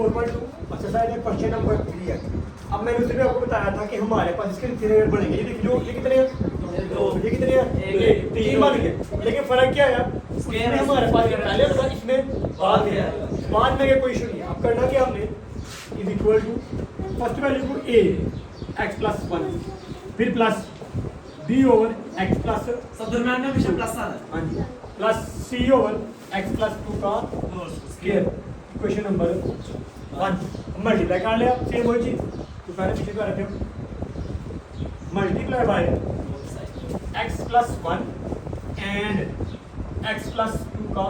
4.2 exercise है question number 3 है। अब मैंने उसमें आपको बताया था कि हमारे पास इसके कितने रेट बनेंगे। ये देखिए ये कितने हैं, ये कितने हैं, तीन बन गए। लेकिन फर्क क्या है, इसमें हमारे पास ये पहले होगा, इसमें बाद में है। बाद में कोई इशू नहीं है। अब करना क्या हमने, is equal to first value को a x प्लस 1 फिर plus b over x plus सब दरम्यान में हमेशा प्लस आना है। हाँ जी plus c over x plus 2 का स्क्वायर इक्वेशन नंबर 1 मल्टीप्लाई कर लिया सेम वही चीज तो पहले पीछे का रखे multiply by x plus 1 and x plus 2 का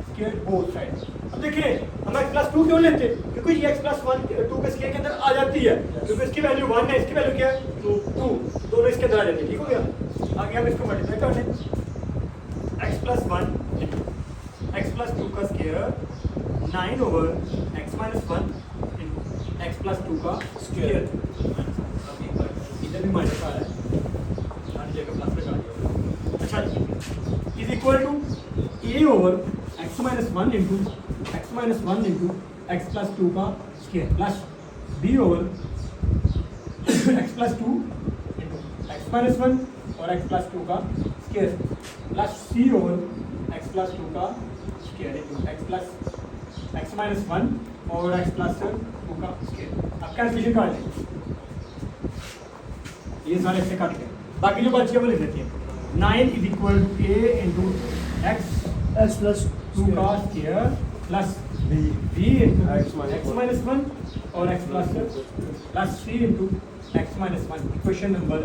स्क्वायर बोथ साइड। अब देखिए हम x प्लस 2 क्यों लेते हैं, क्योंकि ये x प्लस 1 2 के स्क्वायर के अंदर आ जाती है, क्योंकि इसकी वैल्यू 1 है, इसकी वैल्यू क्या है 2 दोनों इसके अंदर आ जाती है। ठीक हो गया। आगे हम इसको मल्टीप्लाई कर लें x प्लस 1 x प्लस 2 का square 9 over x minus 1 x plus 2 का स्क्वायर। इधर भी माइनस आ रहा है, हर जगह प्लस लगा दिया। अच्छा is equal to a over x minus 1 into x minus 1 into x plus 2 का square plus b over x plus 2 into x minus 1 और x प्लस 2 का square plus c over x plus 2 का square into x plus x minus 1 और x plus 2 का square. अब cancellation काट लें, ये सारे ऐसे काट लें, बाकी जो बच्चे वो लिख देते हैं। 9 is equal to a into x plus 2 का square plus b into x minus 1 और x plus c into x minus 1 equation number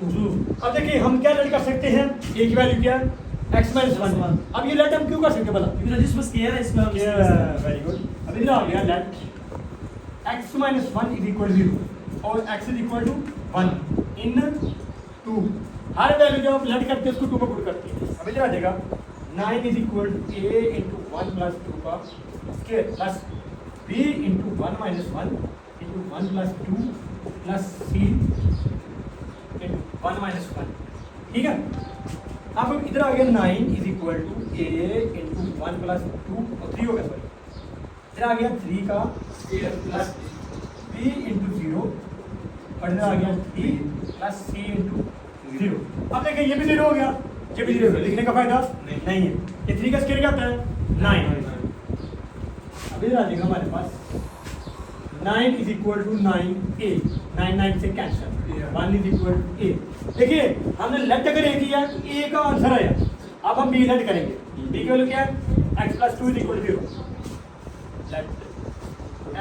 2। अब देखिए हम क्या लेट कर सकते हैं, a की वैल्यू क्या है x माइनस 1। अब ये लेट हम क्यों कर सकते हैं भला, क्योंकि जिसमें स्क्वायर है इसमें वेरी गुड। अब इधर आ गया let x minus 1 is equal 0 और x इज इक्वल टू 1 इन 2। हर वैल्यू जब आप लेट करते हैं उसको 2 में पुट करते हैं। अब इधर आ जाएगा 9 is equal to a into 1 plus 2 का square plus b into 1 minus 1 into 1 plus 2 plus c into 1 minus 1। ठीक है। अब इधर आ गया 9 is equal to a into 1 plus 2 और 3 हो गया सॉरी। इधर आ गया 3 का स्क्वायर प्लस b इंटू 0 और इधर आ गया 3 प्लस c इंटू 0। अब देखिए ये भी 0 हो गया, ये भी 0 हो गया, लिखने का फायदा नहीं है। ये 3 का स्क्वायर क्या होता है 9। अब इधर आ जाएगा हमारे पास 9 इज इक्वल टू 9a 9 से cancel 1 is equal to a। देखिए हमने लेट अगर a किया तो a का आंसर आया। अब हम b लेट करेंगे, b की वैल्यू क्या है x plus 2 is equal to 0 let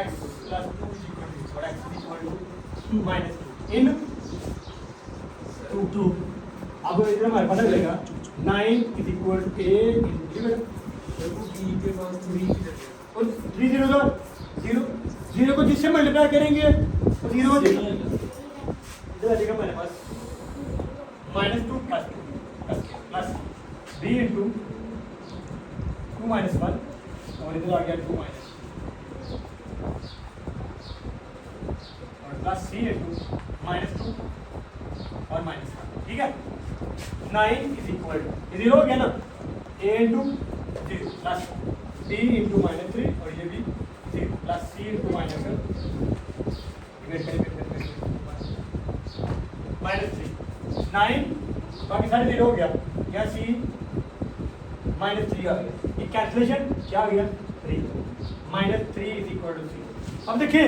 x plus 2 is equal to और x is equal to 2 minus 2 इन 2। अब इधर हमारे पास लगेगा 9 is equal to a into b के पास 3 और 3 0 का 0 को जिससे मल्टीप्लाई करेंगे तो 0 हो जाएगा। इधर आ जाएगा हमारे पास -2 प्लस b इंटू 2 माइनस 1 और इधर आ गया 2 माइनस और प्लस c इंटू -2 और -1। ठीक है। 9 इज इक्वल टू 0 हो गया ना a into 0 plus b into -3 और ये भी 0 प्लस c इंटू -3 9 बाकी सारे 0 हो गया, यहाँ c -3 आ गया। ये कैंसिलेशन क्या आ गया 3 -3 इज इक्वल टू 0। अब देखिए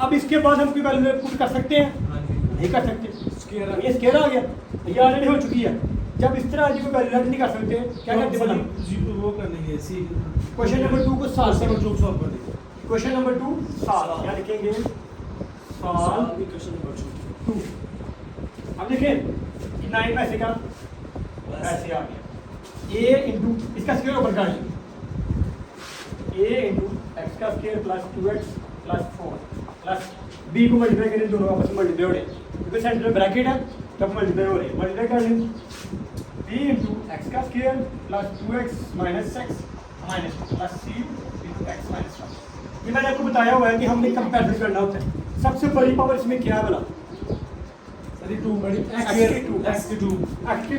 अब इसके बाद हम कोई वैल्यू पुट कर सकते हैं, नहीं कर सकते। ये स्क्वायर आ गया, ये ऑलरेडी हो चुकी है। जब इस तरह कोई वैल्यू नहीं कर सकते क्या करते हैं वो करने सी क्वेश्चन नंबर 2 को सॉल्व करो। क्वेश्चन नंबर 2 सॉल्व, क्या लिखेंगे सॉल्व क्वेश्चन नंबर 2। अब देखिए 9 पैसे का ऐसे आ गया a इंटू इसका स्क्वायर ऊपर का a इंटू एक्स का square plus 2x plus 4 plus b को मल्टीप्लाई करें, दोनों आपस में मल्टीप्लाई हो रहे हैं क्योंकि सेंटर में ब्रैकेट है तब मल्टीप्लाई हो रहे हैं। मल्टीप्लाई कर लें b इंटू एक्स का square plus 2x minus x minus plus c into x minus 1। ये मैंने आपको बताया हुआ है कि हमने कंपेरिजन करना होता है। सबसे बड़ी पावर इसमें क्या है बोला अरे 2 बड़ी x की 2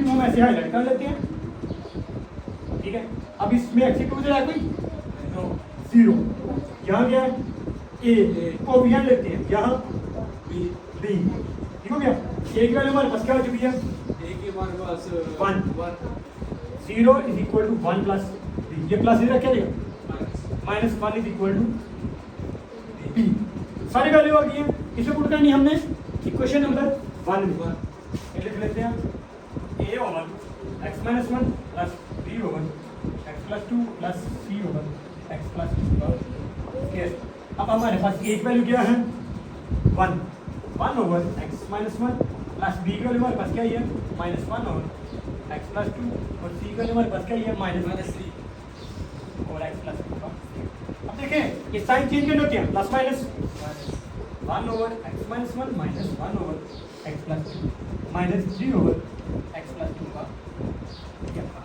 हम ऐसे हाईलाइट कर लेते हैं। ठीक है। अब इसमें x की 2 है कोई 0 यहाँ क्या है ए कोफिशिएंट लेते हैं, यहाँ बी, ठीक हो गया। ए की वैल्यू हमारे पास क्या हो चुकी है, ए के हमारे पास 1 1 0 is equal to 1 plus B, ये प्लस इधर क्या देगा, minus 1 is equal to B. सारी वैल्यू आ गई है, इसे पुट करनी हमने इक्वेशन नंबर 1 में, ये लिख लेते हैं a over x minus 1 plus b over x plus 2 plus c over x plus 2 का स्क्वायर। अब हमारे पास एक वैल्यू क्या है 1 over x minus 1 plus b की वैल्यू हमारे पास क्या है माइनस 1 ओवर x प्लस 2 और c की वैल्यू हमारे पास क्या है माइनस 3 और x प्लस 2 का। अब देखें ये साइन चेंज कैसे होते हैं, plus minus 1 over x minus 1 minus 1 over x plus 2 minus 3 over x plus 2 का क्या था।